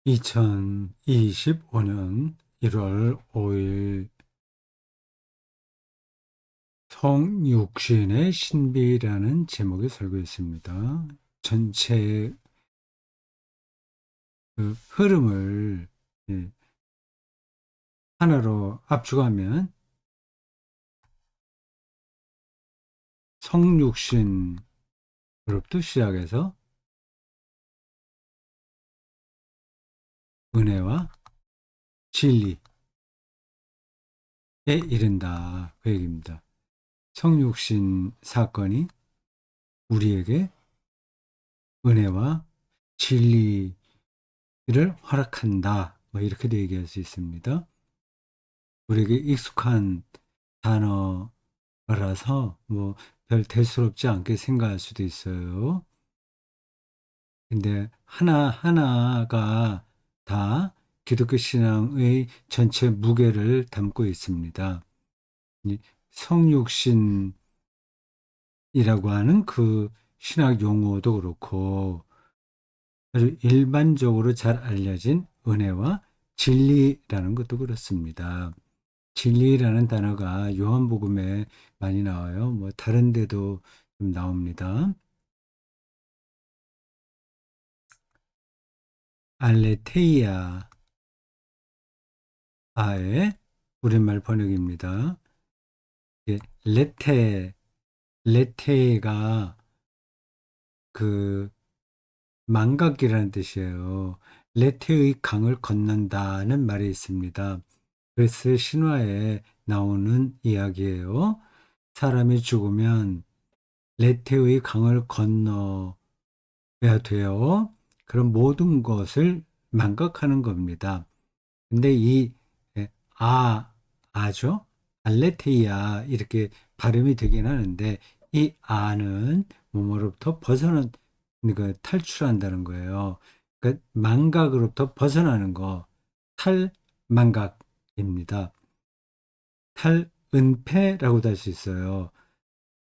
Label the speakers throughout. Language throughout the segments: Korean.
Speaker 1: 2025년 1월 5일 성육신의 신비라는 제목의 설교였습니다. 전체 그 흐름을 예, 하나로 압축하면 성육신으로부터 시작해서 은혜와 진리에 이른다. 그 얘기입니다. 성육신 사건이 우리에게 은혜와 진리를 허락한다. 뭐 이렇게도 얘기할 수 있습니다. 우리에게 익숙한 단어라서 뭐 별 대수롭지 않게 생각할 수도 있어요. 근데 하나하나가 다 기독교 신앙의 전체 무게를 담고 있습니다. 이 성육신이라고 하는 그 신학 용어도 그렇고 아주 일반적으로 잘 알려진 은혜와 진리라는 것도 그렇습니다. 진리라는 단어가 요한복음에 많이 나와요. 뭐 다른 데도 좀 나옵니다. 알레테이아의 우리말 번역입니다. 예, 레테가 그 망각이라는 뜻이에요. 레테의 강을 건넌다는 말이 있습니다. 그리스 신화에 나오는 이야기예요. 사람이 죽으면 레테의 강을 건너야 돼요. 그럼 모든 것을 망각하는 겁니다. 근데 이 예, 아죠? 알레테이아 이렇게 발음이 되긴 하는데 이 아는 뭐뭐로부터 벗어난 그 탈출한다는 거예요. 그 망각으로부터 벗어나는 거 탈망각입니다. 탈은폐라고도 할 수 있어요.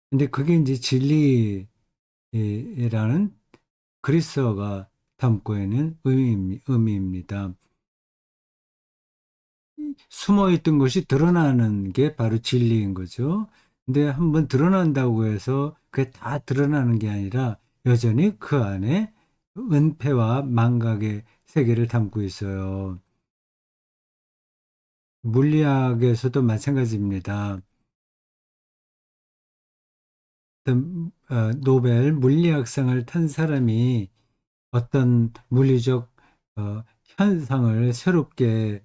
Speaker 1: 근데 그게 이제 진리라는 그리스어가 담고 있는 의미입니다. 숨어 있던 것이 드러나는 게 바로 진리인 거죠. 근데 한번 드러난다고 해서 그게 다 드러나는 게 아니라 여전히 그 안에 은폐와 망각의 세계를 담고 있어요. 물리학에서도 마찬가지입니다. 노벨 물리학상을 탄 사람이 어떤 물리적 현상을 새롭게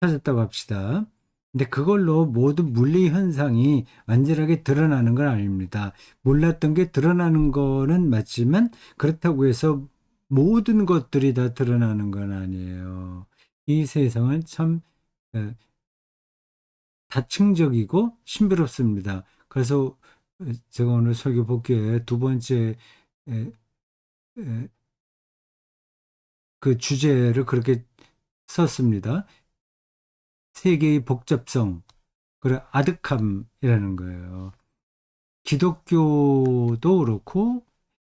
Speaker 1: 찾았다고 합시다. 근데 그걸로 모든 물리 현상이 완전하게 드러나는 건 아닙니다. 몰랐던 게 드러나는 거는 맞지만 그렇다고 해서 모든 것들이 다 드러나는 건 아니에요. 이 세상은 참 어, 다층적이고 신비롭습니다. 그래서 제가 오늘 설교 복귀에 두 번째 에, 에, 그 주제를 그렇게 썼습니다. 세계의 복잡성, 그래 아득함이라는 거예요. 기독교도 그렇고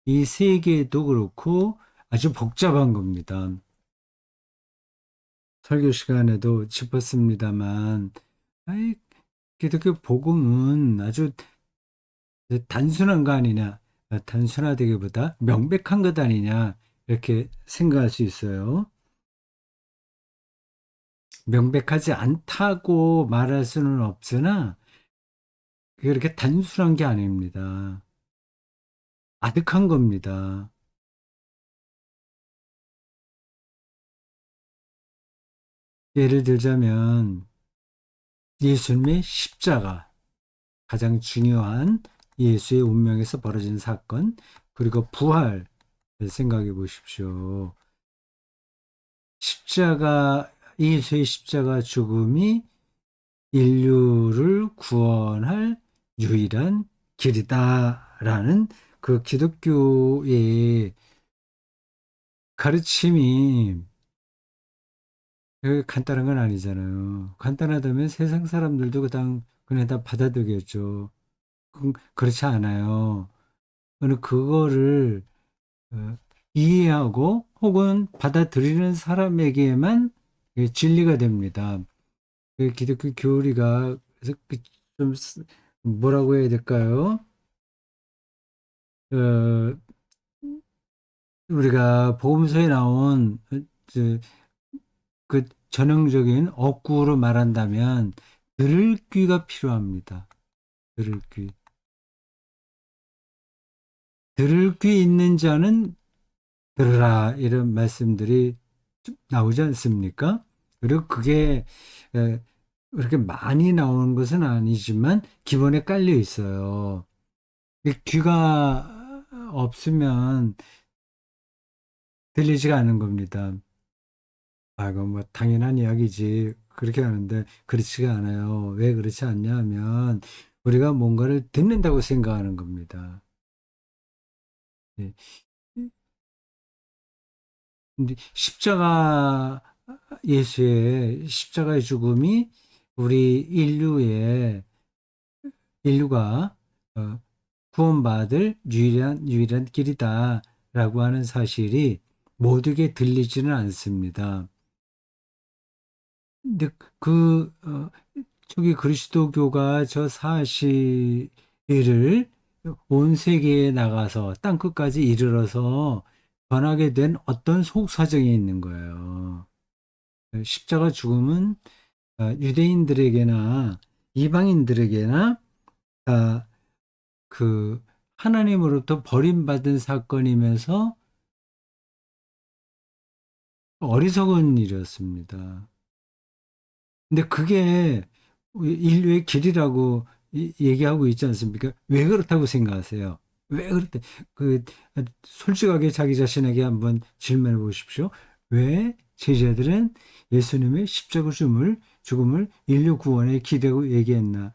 Speaker 1: 이 세계도 그렇고 아주 복잡한 겁니다. 설교 시간에도 짚었습니다만, 아이, 기독교 복음은 아주 단순한 거 아니냐, 단순하다기보다 명백한 것 아니냐, 이렇게 생각할 수 있어요. 명백하지 않다고 말할 수는 없으나, 그렇게 단순한 게 아닙니다. 아득한 겁니다. 예를 들자면, 예수님의 십자가, 가장 중요한 예수의 운명에서 벌어진 사건, 그리고 부활을 생각해 보십시오. 예수의 십자가 죽음이 인류를 구원할 유일한 길이다라는 그 기독교의 가르침이 간단한 건 아니잖아요. 간단하다면 세상 사람들도 그냥 다 받아들였죠. 그렇지 않아요. 그거를 어, 이해하고 혹은 받아들이는 사람에게만 진리가 됩니다. 그 기독교 교리가 그래서 좀 뭐라고 해야 될까요? 어, 우리가 복음서에 나온 저, 그 전형적인 어구로 말한다면 들을 귀가 필요합니다. 들을 귀. 들을 귀 있는 자는 들으라 이런 말씀들이 나오지 않습니까? 그리고 그게 에, 그렇게 많이 나오는 것은 아니지만 기본에 깔려 있어요. 이 귀가 없으면 들리지가 않는 겁니다. 아, 이거 뭐 당연한 이야기지. 그렇게 하는데 그렇지가 않아요. 왜 그렇지 않냐 하면 우리가 뭔가를 듣는다고 생각하는 겁니다. 예. 근데 예수의 십자가의 죽음이 우리 인류가 어, 구원받을 유일한 길이다라고 하는 사실이 모두에게 들리지는 않습니다. 근데 저기 그리스도교가 저 사실을 온 세계에 나가서 땅 끝까지 이르러서 전하게 된 어떤 속사정이 있는 거예요. 십자가 죽음은 유대인들에게나 이방인들에게나 다 그 하나님으로부터 버림받은 사건이면서 어리석은 일이었습니다. 근데 그게 인류의 길이라고 얘기하고 있지 않습니까? 왜 그렇다고 생각하세요? 왜 그렇대? 그 솔직하게 자기 자신에게 한번 질문해 보십시오. 왜 제자들은 예수님의 십자가 죽음을 인류 구원의 길이라고 얘기했나?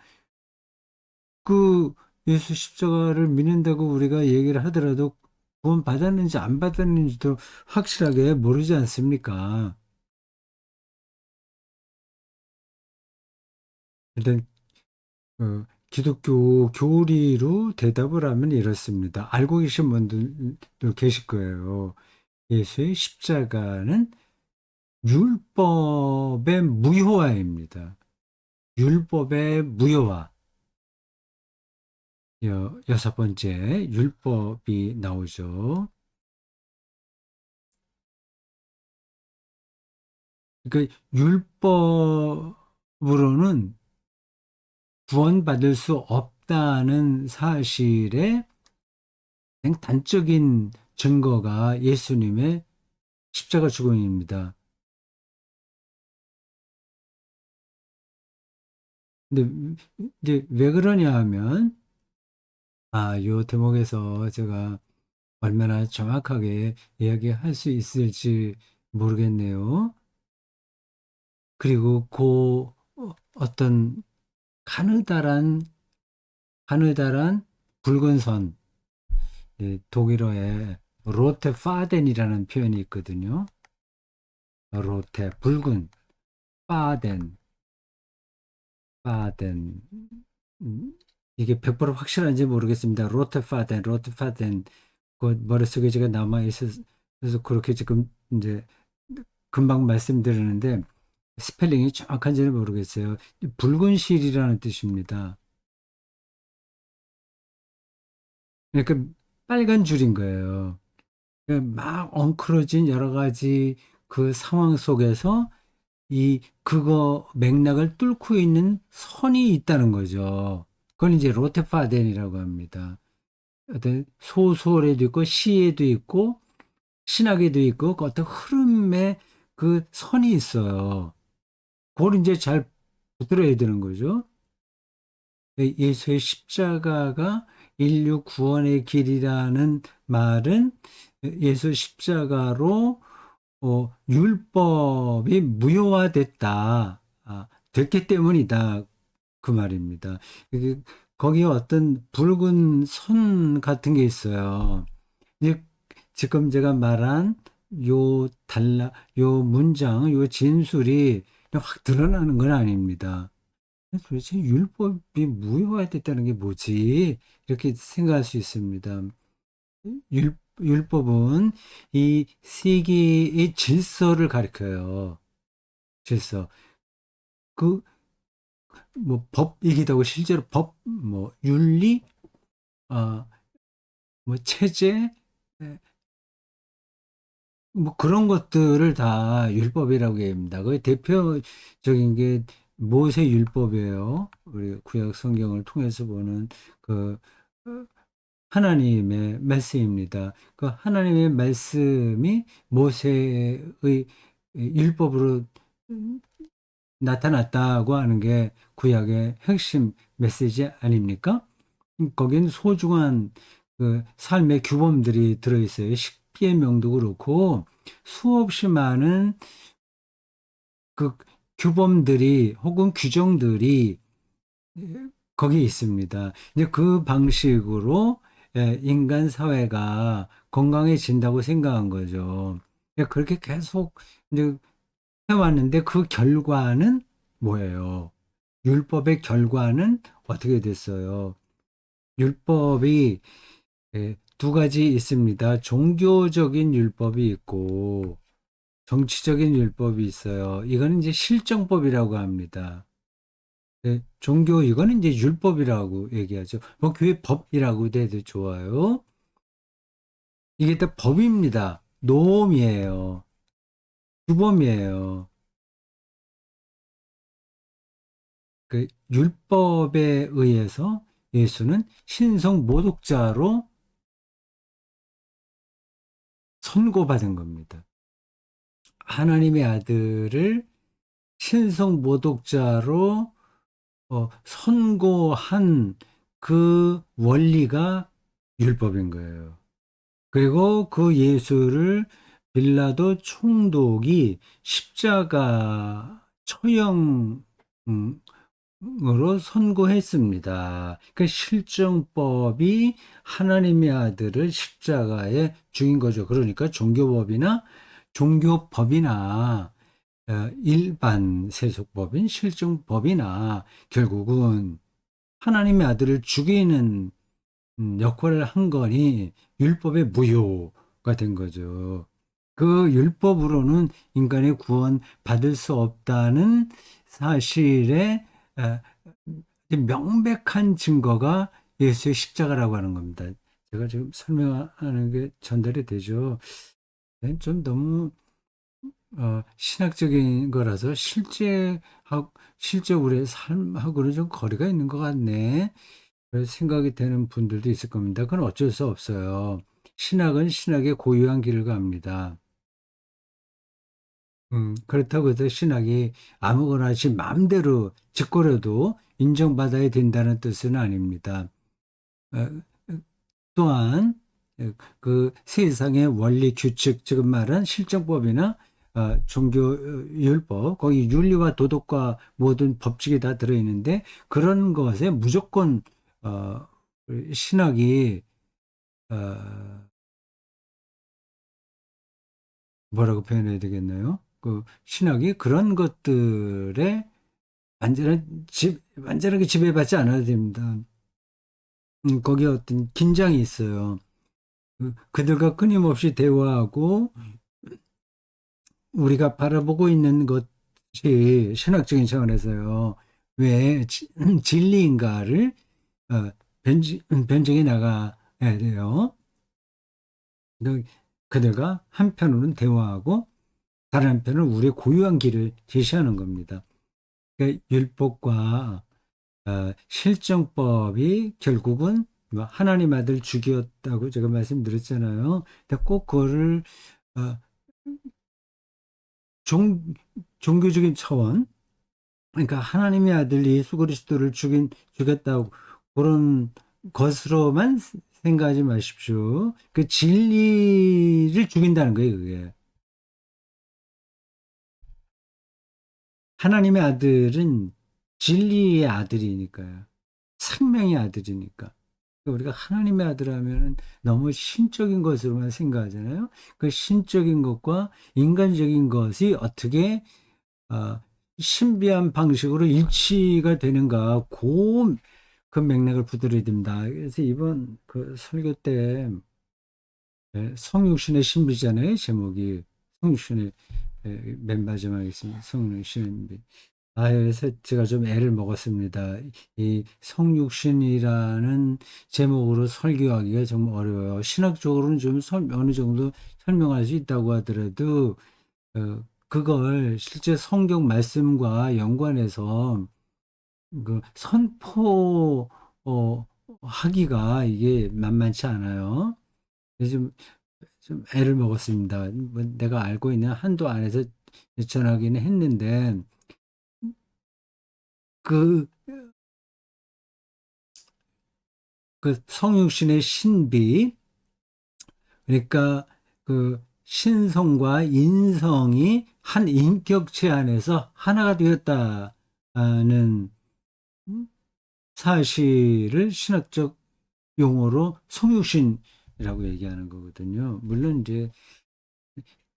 Speaker 1: 그 예수 십자가를 믿는다고 우리가 얘기를 하더라도 구원 받았는지 안 받았는지도 확실하게 모르지 않습니까? 일단 기독교 교리로 대답을 하면 이렇습니다. 알고 계신 분들도 계실 거예요. 예수의 십자가는 율법의 무효화입니다. 율법의 무효화. 여섯 번째, 율법이 나오죠. 그러니까 율법으로는 구원받을 수 없다는 사실의 그냥 단적인 증거가 예수님의 십자가 죽음입니다. 근데 이제 왜 그러냐 하면 요 대목에서 제가 얼마나 정확하게 이야기할 수 있을지 모르겠네요. 그리고 어떤 가느다란 붉은 선, 독일어에 로테 파덴이라는 표현이 있거든요. 로테 붉은 파덴 파덴 이게 100% 확실한지 모르겠습니다. 로테 파덴 그 머릿속에 제가 남아 있어서 그렇게 지금 이제 금방 말씀드리는데 스펠링이 정확한지는 모르겠어요. 붉은 실이라는 뜻입니다. 그러니까 빨간 줄인 거예요. 그러니까 막 엉클어진 여러 가지 그 상황 속에서 그거 맥락을 뚫고 있는 선이 있다는 거죠. 그걸 이제 로테파덴이라고 합니다. 어떤 소설에도 있고 시에도 있고 신학에도 있고 그 어떤 흐름의 그 선이 있어요. 그걸 이제 잘 붙들어야 되는 거죠. 예수의 십자가가 인류 구원의 길이라는 말은 예수 십자가로 율법이 무효화됐다. 됐기 때문이다. 그 말입니다. 그- 거기에 어떤 붉은 선 같은 게 있어요. 이제 지금 제가 말한 요 문장, 요 진술이 확 드러나는 건 아닙니다. 도대체 율법이 무효화됐다는 게 뭐지? 이렇게 생각할 수 있습니다. 율법은 이 세계의 질서를 가리켜요. 질서. 그, 뭐, 법이기도 하고, 실제로 법, 뭐, 윤리, 아, 뭐, 체제, 뭐 그런 것들을 다 율법이라고 합니다. 그 대표적인 게 모세 율법이에요. 우리 구약 성경을 통해서 보는 그 하나님의 말씀입니다. 그 하나님의 말씀이 모세의 율법으로 나타났다고 하는 게 구약의 핵심 메시지 아닙니까? 거긴 소중한 그 삶의 규범들이 들어있어요. 십계명도 그렇고 수없이 많은 그 규범들이 혹은 규정들이 거기에 있습니다. 이제 그 방식으로 인간 사회가 건강해진다고 생각한 거죠. 그렇게 계속 이제 해왔는데 그 결과는 뭐예요? 율법의 결과는 어떻게 됐어요? 율법이 두 가지 있습니다. 종교적인 율법이 있고 정치적인 율법이 있어요. 이거는 이제 실정법이라고 합니다. 종교 이거는 이제 율법이라고 얘기하죠. 뭐 교회 법이라고 해도 좋아요. 이게 다 법입니다. 노음이에요. 규범이에요. 그 율법에 의해서 예수는 신성 모독자로 선고받은 겁니다. 하나님의 아들을 신성 모독자로 선고한 그 원리가 율법인 거예요. 그리고 그 예수를 빌라도 총독이 십자가 처형으로 선고했습니다. 그 실정법이 하나님의 아들을 십자가에 죽인 거죠. 그러니까 종교법이나 일반 세속법인 실정법이나 결국은 하나님의 아들을 죽이는 역할을 한 거니 율법의 무효가 된 거죠. 그 율법으로는 인간의 구원 받을 수 없다는 사실에 에, 명백한 증거가 예수의 십자가라고 하는 겁니다. 제가 지금 설명하는 게 전달이 되죠. 좀 너무 신학적인 거라서 실제 우리의 삶하고는 좀 거리가 있는 것 같네. 그래서 생각이 되는 분들도 있을 겁니다. 그건 어쩔 수 없어요. 신학은 신학의 고유한 길을 갑니다. 그렇다고 해서 신학이 아무거나 지 마음대로 짓거려도 인정받아야 된다는 뜻은 아닙니다. 어, 또한 그 세상의 원리 규칙, 지금 말한 실정법이나 종교 율법, 거기 윤리와 도덕과 모든 법칙이 다 들어있는데 그런 것에 무조건 어, 신학이 어, 뭐라고 표현해야 되겠나요? 그 신학이 그런 것들에 완전하게 지배받지 않아야 됩니다. 거기에 어떤 긴장이 있어요. 그들과 끊임없이 대화하고 우리가 바라보고 있는 것이 신학적인 차원에서요. 왜 진리인가를 어, 변증해 나가야 돼요. 그- 그들과 한편으로는 대화하고 다른 한편은 우리의 고유한 길을 제시하는 겁니다. 그러니까 율법과 실정법이 결국은 뭐 하나님 아들 죽였다고 제가 말씀드렸잖아요. 근데 꼭 그거를 어, 종, 종교적인 차원, 그러니까 하나님의 아들 예수 그리스도를 죽였다고 그런 것으로만 생각하지 마십시오. 그 진리를 죽인다는 거예요, 그게. 하나님의 아들은 진리의 아들이니까요. 생명의 아들이니까. 우리가 하나님의 아들 하면은 너무 신적인 것으로만 생각하잖아요. 그 신적인 것과 인간적인 것이 어떻게 어, 신비한 방식으로 일치가 되는가, 그 맥락을 부드러야 됩니다. 그래서 이번 그 설교 때 성육신의 신비잖아요. 제목이 성육신의 맨 마지막에 있습니다. 성육신의 신비. 그래서 제가 좀 애를 먹었습니다. 이 성육신이라는 제목으로 설교하기가 좀 어려워요. 신학적으로는 좀 어느 정도 설명할 수 있다고 하더라도 그걸 실제 성경 말씀과 연관해서 선포 하기가 이게 만만치 않아요. 그래서 좀 애를 먹었습니다. 뭐 내가 알고 있는 한도 안에서 전하기는 했는데 그, 그 성육신의 신비, 그러니까 그 신성과 인성이 한 인격체 안에서 하나가 되었다는 사실을 신학적 용어로 성육신이라고 얘기하는 거거든요. 물론 이제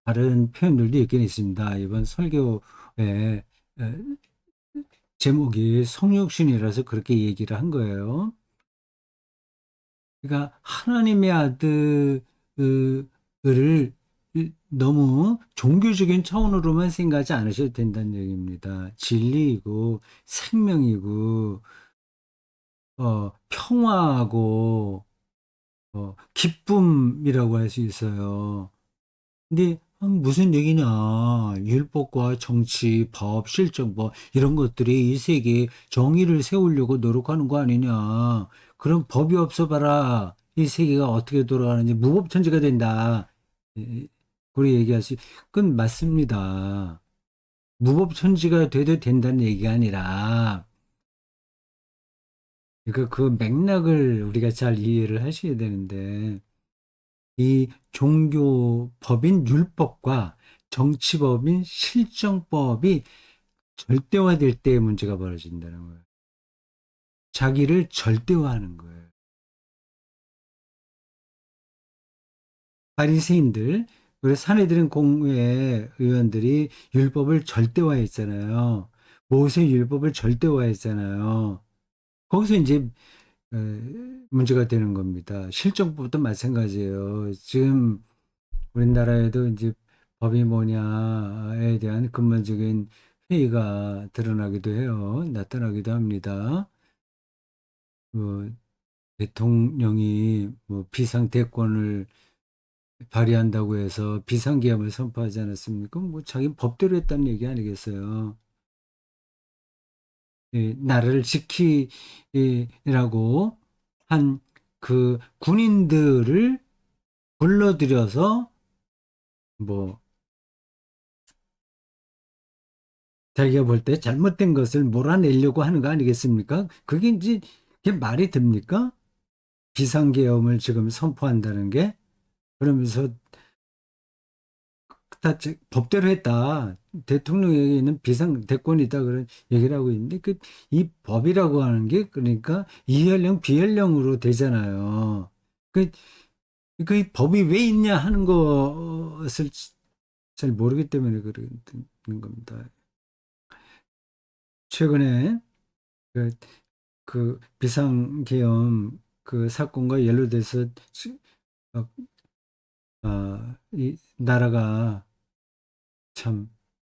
Speaker 1: 다른 표현들도 있긴 있습니다. 이번 설교의 제목이 성육신이라서 그렇게 얘기를 한 거예요. 그러니까 하나님의 아들을 너무 종교적인 차원으로만 생각하지 않으셔도 된다는 얘기입니다. 진리이고 생명이고 평화하고 기쁨이라고 할 수 있어요. 근데 무슨 얘기냐? 율법과 정치, 법, 실정, 뭐 이런 것들이 이 세계에 정의를 세우려고 노력하는 거 아니냐? 그럼 법이 없어 봐라. 이 세계가 어떻게 돌아가는지 무법천지가 된다. 그렇게 얘기할 수, 그건 맞습니다. 무법천지가 돼도 된다는 얘기가 아니라, 그러니까 그 맥락을 우리가 잘 이해를 하셔야 되는데, 이 종교법인 율법과 정치법인 실정법이 절대화될 때 문제가 벌어진다는 거예요. 자기를 절대화하는 거예요. 바리새인들, 우리 산헤드린 공회 의원들이 율법을 절대화했잖아요. 모세 율법을 절대화했잖아요. 거기서 이제 어, 문제가 되는 겁니다. 실정법도 마찬가지예요. 지금 우리나라에도 이제 법이 뭐냐에 대한 근본적인 회의가 드러나기도 해요. 나타나기도 합니다. 뭐 대통령이 뭐 비상대권을 발휘한다고 해서 비상계엄을 선포하지 않았습니까? 뭐 자기 법대로 했다는 얘기 아니겠어요? 나라를 지키라고 한 그 군인들을 불러들여서 뭐 자기가 볼 때 잘못된 것을 몰아내려고 하는 거 아니겠습니까? 그게 이제 그게 말이 됩니까? 비상계엄을 지금 선포한다는 게 그러면서 법대로 했다. 대통령에게는 비상대권이다 그런 얘기를 하고 있는데 이 법이라고 하는 게 그러니까 이연령 비연령으로 되잖아요. 그, 그 법이 왜 있냐 하는 것을 잘 모르기 때문에 그러는 겁니다. 최근에 그, 그 비상계엄 그 사건과 연루돼서 어, 이 나라가 참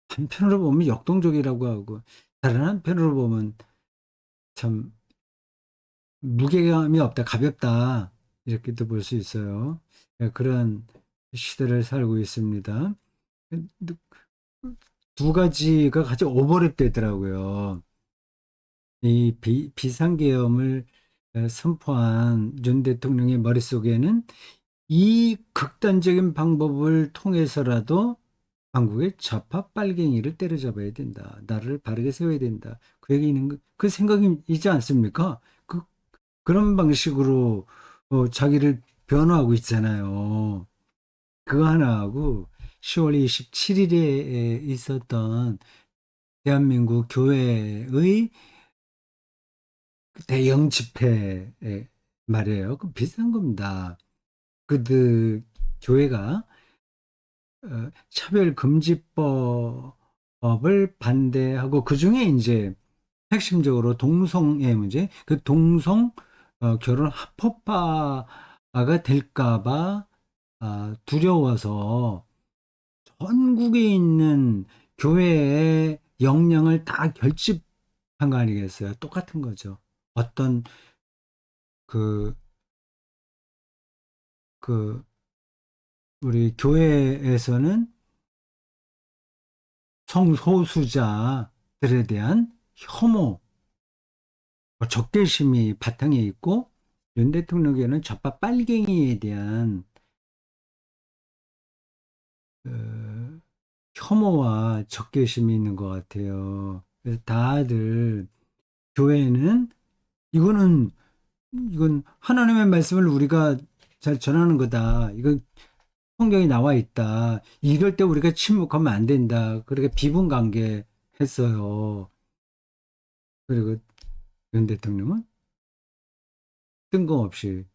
Speaker 1: 한편으로 보면 역동적이라고 하고 다른 한편으로 보면 참 무게감이 없다, 가볍다 이렇게도 볼 수 있어요. 그런 시대를 살고 있습니다. 두 가지가 같이 오버랩 되더라고요. 이 비상계엄을 선포한 윤 대통령의 머릿속에는 이 극단적인 방법을 통해서라도 한국의 좌파 빨갱이를 때려잡아야 된다. 나라를 바르게 세워야 된다. 그 얘기 있는 그 생각이 있지 않습니까? 그런 방식으로 자기를 변호하고 있잖아요. 그거 하나하고 10월 27일에 있었던 대한민국 교회의 대형 집회 말이에요. 그 비슷한 겁니다. 교회가 차별금지법을 반대하고 그 중에 이제 핵심적으로 동성애 문제, 그 동성 결혼 합법화가 될까봐 두려워서 전국에 있는 교회의 역량을 다 결집한 거 아니겠어요? 똑같은 거죠. 어떤 그, 그, 우리 교회에서는 성소수자들에 대한 혐오, 적개심이 바탕에 있고, 윤 대통령에게는 좌파 빨갱이에 대한 어, 혐오와 적개심이 있는 것 같아요. 그래서 다들 교회는 이거는 이건 하나님의 말씀을 우리가 잘 전하는 거다. 이건 성경에 나와 있다. 이럴 때 우리가 침묵하면 안 된다. 그렇게 비분관계 했어요. 그리고 윤 대통령은 뜬금없이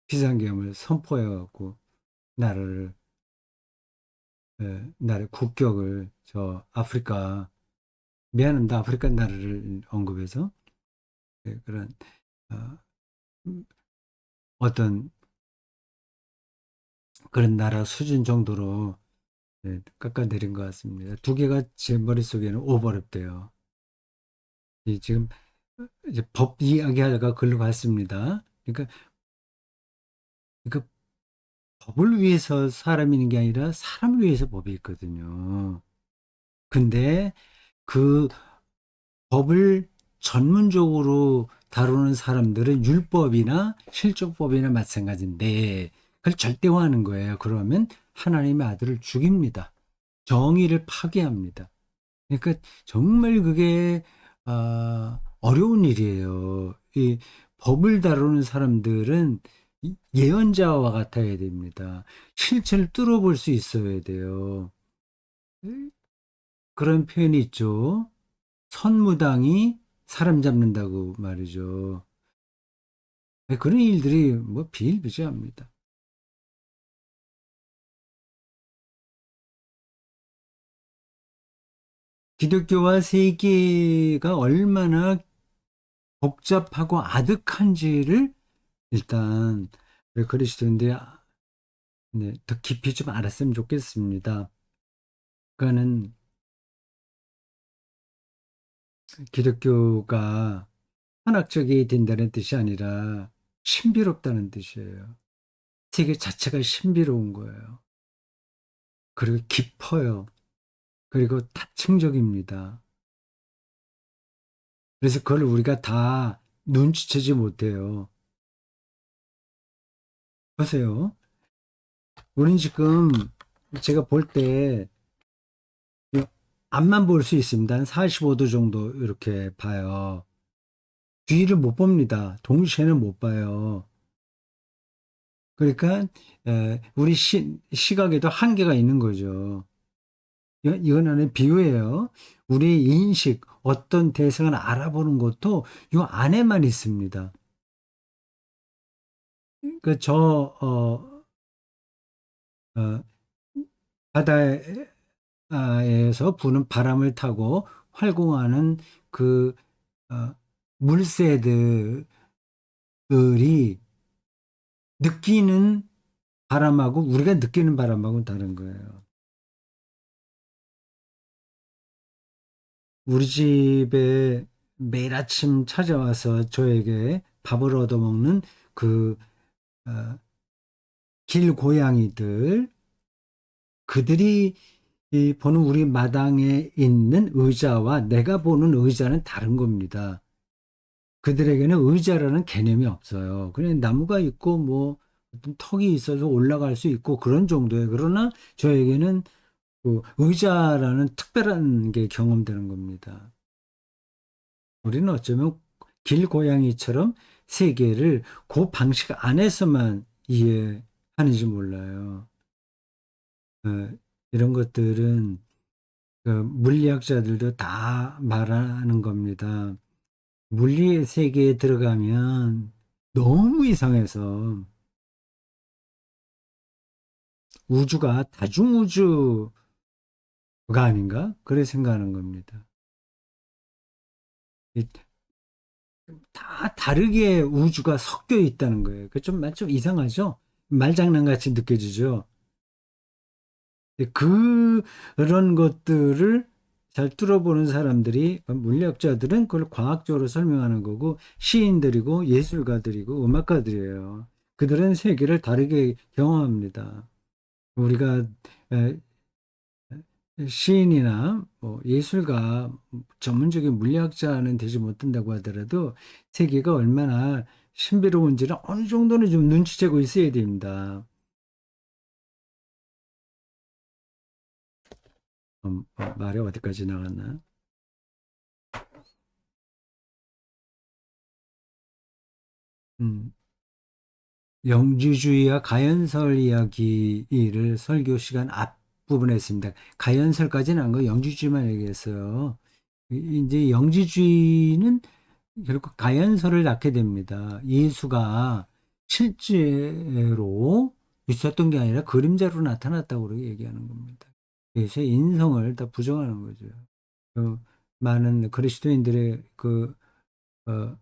Speaker 1: 비상계엄을 선포해갖고 나라를 나라의 국격을 저 아프리카 미안합니다. 아프리카 나라를 언급해서 그런 어, 어떤 그런 나라 수준 정도로 깎아내린 것 같습니다. 두 개가 제 머릿속에는 오버랩돼요. 지금 이제 법 이야기하다가 글로 갔습니다. 그러니까 법을 위해서 사람이 있는 게 아니라 사람을 위해서 법이 있거든요. 근데 그 법을 전문적으로 다루는 사람들은 율법이나 실정법이나 마찬가지인데 그걸 절대화하는 거예요. 그러면 하나님의 아들을 죽입니다. 정의를 파괴합니다. 그러니까 정말 그게 어려운 일이에요. 이 법을 다루는 사람들은 예언자와 같아야 됩니다. 실체를 뚫어볼 수 있어야 돼요. 그런 표현이 있죠. 선무당이 사람 잡는다고 말이죠. 그런 일들이 뭐 비일비재합니다. 기독교와 세계가 얼마나 복잡하고 아득한지를 일단 그리스도인들이 더 깊이 좀 알았으면 좋겠습니다. 그거는 기독교가 한학적이 된다는 뜻이 아니라 신비롭다는 뜻이에요. 세계 자체가 신비로운 거예요. 그리고 깊어요. 그리고 다층적입니다. 그래서 그걸 우리가 다 눈치채지 못해요. 보세요. 우린 지금 제가 볼 때 앞만 볼 수 있습니다. 한 45도 정도 이렇게 봐요. 뒤를 못 봅니다. 동시에는 못 봐요. 그러니까 우리 시각에도 한계가 있는 거죠. 이건 하나의 비유예요. 우리 인식, 어떤 대상을 알아보는 것도 이 안에만 있습니다. 그 어, 바다에서 부는 바람을 타고 활공하는 그 어, 물새들이 느끼는 바람하고 우리가 느끼는 바람하고는 다른 거예요. 우리 집에 매일 아침 찾아와서 저에게 밥을 얻어먹는 그 어, 길고양이들, 그들이 이 보는 우리 마당에 있는 의자와 내가 보는 의자는 다른 겁니다. 그들에게는 의자라는 개념이 없어요. 그냥 나무가 있고 뭐 어떤 턱이 있어서 올라갈 수 있고 그런 정도예요. 그러나 저에게는 그 의자라는 특별한 게 경험되는 겁니다. 우리는 어쩌면 길고양이처럼 세계를 그 방식 안에서만 이해하는지 몰라요. 어, 이런 것들은 그 물리학자들도 다 말하는 겁니다. 물리의 세계에 들어가면 너무 이상해서 우주가 다중우주가 아닌가? 그래 생각하는 겁니다. 다 다르게 우주가 섞여 있다는 거예요. 그 좀 이상하죠? 말장난같이 느껴지죠. 근데 그런 것들을 잘 뚫어보는 사람들이, 물리학자들은 그걸 과학적으로 설명하는 거고, 시인들이고 예술가들이고 음악가들이에요. 그들은 세계를 다르게 경험합니다. 우리가 에, 시인이나 뭐 예술가, 전문적인 물리학자는 되지 못한다고 하더라도 세계가 얼마나 신비로운지를 어느 정도는 좀 눈치채고 있어야 됩니다. 말이 어디까지 나갔나? 음, 영지주의와 가연설 이야기를 설교 시간 앞부분에 했습니다. 가연설까지는 안 거, 영지주의만 얘기했어요. 이제 영지주의는 결국 가연설을 낳게 됩니다. 예수가 실제로 있었던 게 아니라 그림자로 나타났다고 그렇게 얘기하는 겁니다. 예수의 인성을 다 부정하는 거죠. 그 많은 그리스도인들의 어,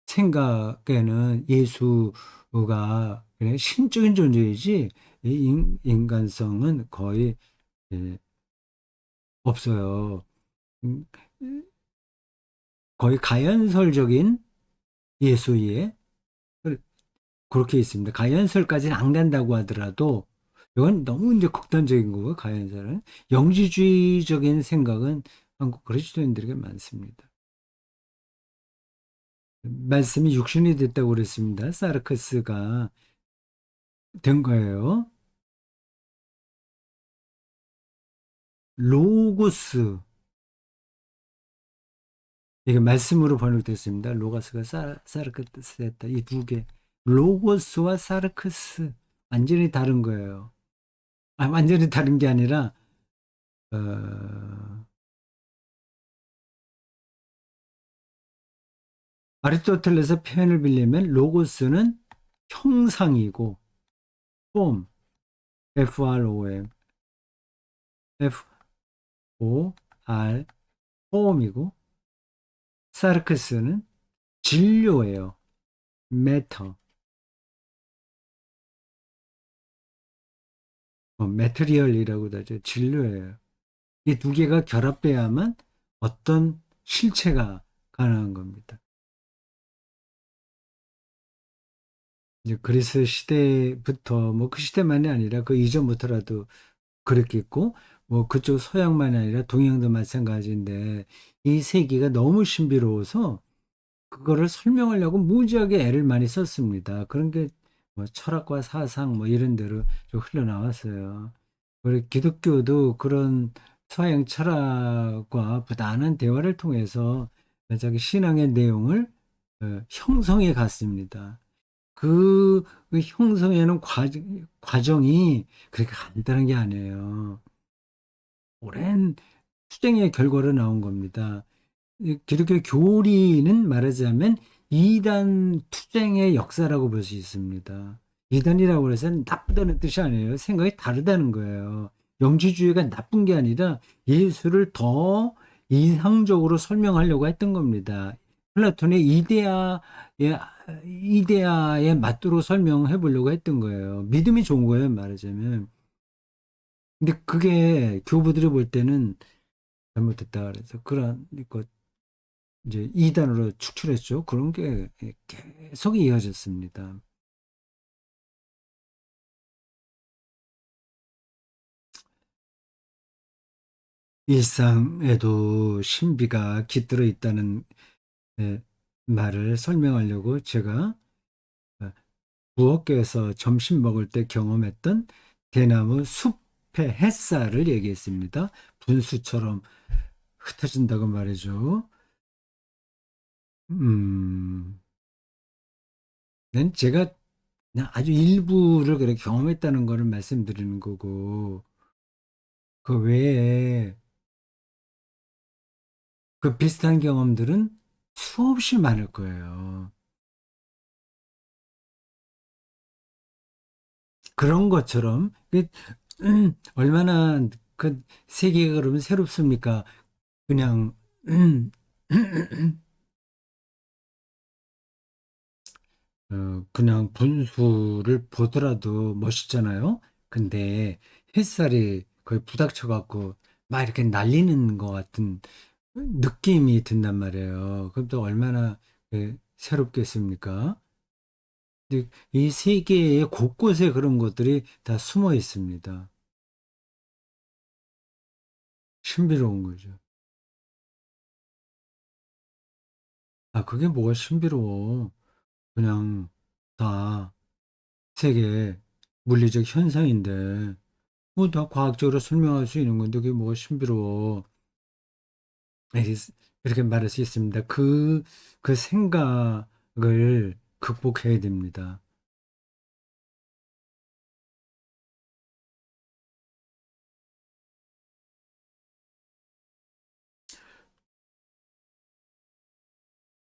Speaker 1: 생각에는 예수가 그냥 신적인 존재이지 이 인간성은 거의 예, 없어요. 음, 거의 가연설적인 예수의 그렇게 있습니다. 가연설까지는 안 간다고 하더라도 이건 너무 이제 극단적인 거고 가연설은 영지주의적인 생각은 한국 그리스도인들에게 많습니다. 말씀이 육신이 됐다고 그랬습니다. 사르크스가 된 거예요. 로고스 이게 말씀으로 번역됐습니다. 로고스가 사르크스 됐다. 이 두 개. 로고스와 사르크스 완전히 다른 거예요. 완전히 다른 게 아니라 어, 아리스토텔레스 표현을 빌리면 로고스는 형상이고 폼 FROM FOR 폼이고 사르크스는 진료예요. 매터 매트리얼이라고도 하죠. 진료예요. 이 두 개가 결합돼야만 어떤 실체가 가능한 겁니다. 이제 그리스 시대부터 뭐 그 시대만이 아니라 그 이전부터라도 그랬겠고 뭐 그쪽 서양만이 아니라 동양도 마찬가지인데 이 세계가 너무 신비로워서 그거를 설명하려고 무지하게 애를 많이 썼습니다. 그런 게 뭐 철학과 사상 뭐 이런 데로 좀 흘러나왔어요. 우리 기독교도 그런 서양 철학과 부단한 대화를 통해서 자기 신앙의 내용을 형성해 갔습니다. 그 형성에는 과정이 그렇게 간단한 게 아니에요. 오랜 투쟁의 결과로 나온 겁니다. 이 기독교 교리는 말하자면 이단 투쟁의 역사라고 볼 수 있습니다. 이단이라고 해서 나쁘다는 뜻이 아니에요. 생각이 다르다는 거예요. 영지주의가 나쁜 게 아니라 예수를 더 이상적으로 설명하려고 했던 겁니다. 플라톤의 이데아에 맞도록 설명해 보려고 했던 거예요. 믿음이 좋은 거예요, 말하자면. 근데 그게 교부들이 볼 때는 잘못됐다 그래서 그런 것 이제 2단으로 축출했죠. 그런 게 계속 이어졌습니다. 일상에도 신비가 깃들어 있다는 예, 말을 설명하려고 제가 부엌에서 점심 먹을 때 경험했던 대나무 숲의 햇살을 얘기했습니다. 분수처럼 흩어진다고 말이죠. 음, 난 제가 그냥 아주 일부를 그렇게 경험했다는 거를 말씀드리는 거고, 그 외에 그 비슷한 경험들은 수없이 많을 거예요. 그런 것처럼 얼마나 그 세계가 그러면 새롭습니까? 그냥 그냥 분수를 보더라도 멋있잖아요. 근데 햇살이 거의 부닥쳐 갖고 막 이렇게 날리는 것 같은 느낌이 든단 말이에요. 그럼 또 얼마나 새롭겠습니까? 근데 이 세계의 곳곳에 그런 것들이 다 숨어 있습니다. 신비로운 거죠. 아, 그게 뭐가 신비로워. 그냥 다 세계 물리적 현상인데, 뭐 다 과학적으로 설명할 수 있는 건데, 그게 뭐가 신비로워. 이렇게 말할 수 있습니다. 그 생각을 극복해야 됩니다.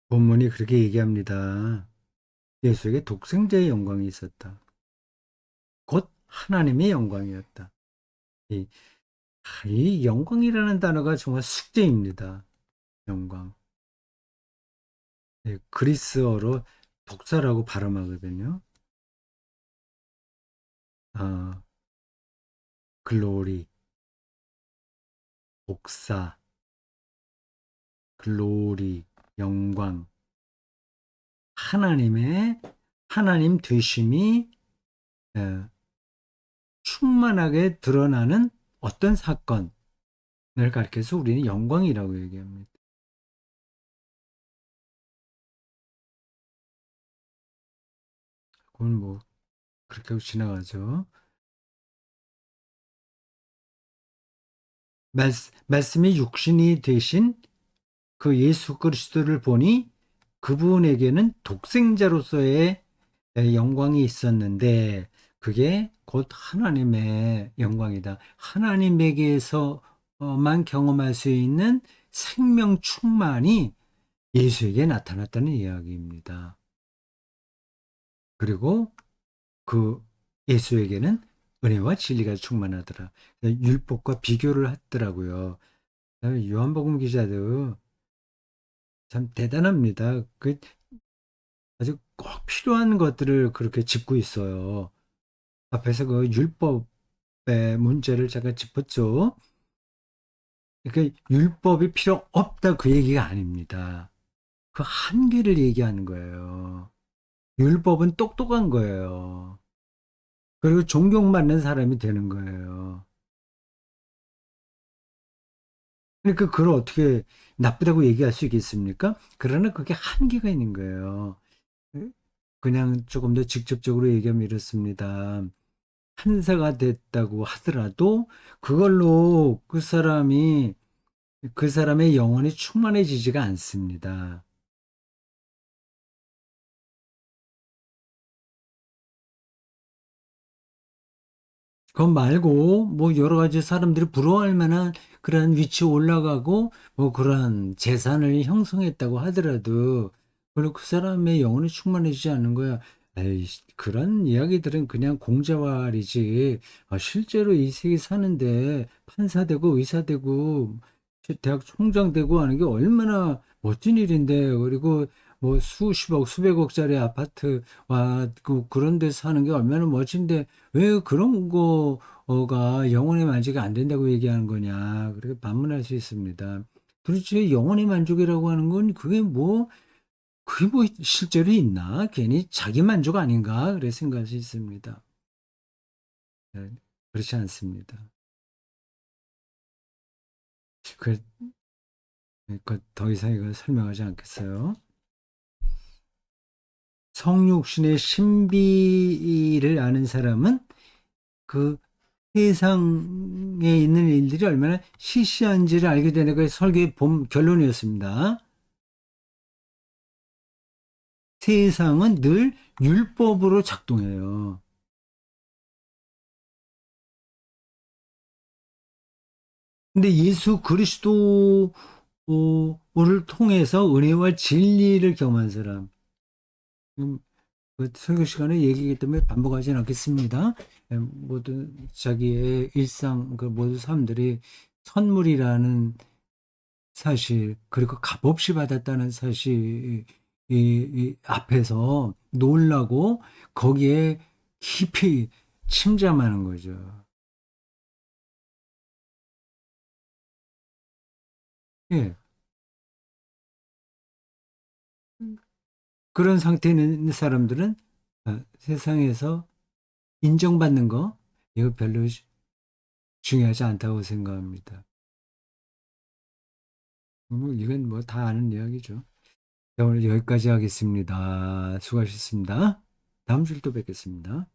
Speaker 1: 본문이 그렇게 얘기합니다. 예수에게 독생자의 영광이 있었다. 곧 하나님의 영광이었다. 이, 이 영광이라는 단어가 정말 숙제입니다. 영광. 그리스어로 독사라고 발음하거든요. 아, 글로리, 독사, 글로리, 영광. 하나님의 하나님 되심이 에, 충만하게 드러나는 어떤 사건을 가리켜서 우리는 영광이라고 얘기합니다. 그건 뭐 그렇게 하고 지나가죠. 말씀이 육신이 되신 그 예수 그리스도를 보니 그분에게는 독생자로서의 영광이 있었는데 그게 곧 하나님의 영광이다. 하나님에게서만 경험할 수 있는 생명 충만이 예수에게 나타났다는 이야기입니다. 그리고 그 예수에게는 은혜와 진리가 충만하더라. 율법과 비교를 하더라고요. 요한복음 기자도 참 대단합니다. 그 아주 꼭 필요한 것들을 그렇게 짚고 있어요. 앞에서 그 율법의 문제를 잠깐 짚었죠. 그러니까 율법이 필요 없다 그 얘기가 아닙니다. 그 한계를 얘기하는 거예요. 율법은 똑똑한 거예요. 그리고 존경받는 사람이 되는 거예요. 그러니까 그걸 어떻게 나쁘다고 얘기할 수 있겠습니까? 그러나 그게 한계가 있는 거예요. 그냥 조금 더 직접적으로 얘기하면 이렇습니다. 판사가 됐다고 하더라도 그걸로 그 사람의 영혼이 충만해지지가 않습니다. 그것 말고 뭐 여러 가지 사람들이 부러워할 만한 그러한 위치에 올라가고 뭐 그러한 재산을 형성했다고 하더라도 별로 그 사람의 영혼이 충만해지지 않는 거야. 에이, 그런 이야기들은 그냥 공자왈이지. 실제로 이 세계 사는데 판사 되고 의사 되고 대학 총장 되고 하는 게 얼마나 멋진 일인데 그리고 뭐 수십억 수백억짜리 아파트와 그런 데 사는 게 얼마나 멋진데 왜 그런 거가 영혼의 만족이 안 된다고 얘기하는 거냐. 그렇게 반문할 수 있습니다. 도대체 영혼의 만족이라고 하는 건 그게 뭐 실제로 있나? 괜히 자기 만족 아닌가? 그래 생각할 수 있습니다. 네, 그렇지 않습니다. 그, 더 이상 이걸 설명하지 않겠어요. 성육신의 신비를 아는 사람은 그 세상에 있는 일들이 얼마나 시시한지를 알게 되는 게 설교의 본 결론이었습니다. 세상은 늘 율법으로 작동해요. 근데 예수 그리스도를 통해서 은혜와 진리를 경험한 사람, 음, 그 설교 시간에 얘기이기 때문에 반복하지는 않겠습니다. 모든 자기의 일상, 그 모든 사람들이 선물이라는 사실, 그리고 값없이 받았다는 사실이 이 앞에서 놀라고 거기에 깊이 침잠하는 거죠. 예. 그런 상태에 있는 사람들은 세상에서 인정받는 거, 이거 별로 중요하지 않다고 생각합니다. 이건 뭐 다 아는 이야기죠. 자, 오늘 여기까지 하겠습니다. 수고하셨습니다. 다음 주에 또 뵙겠습니다.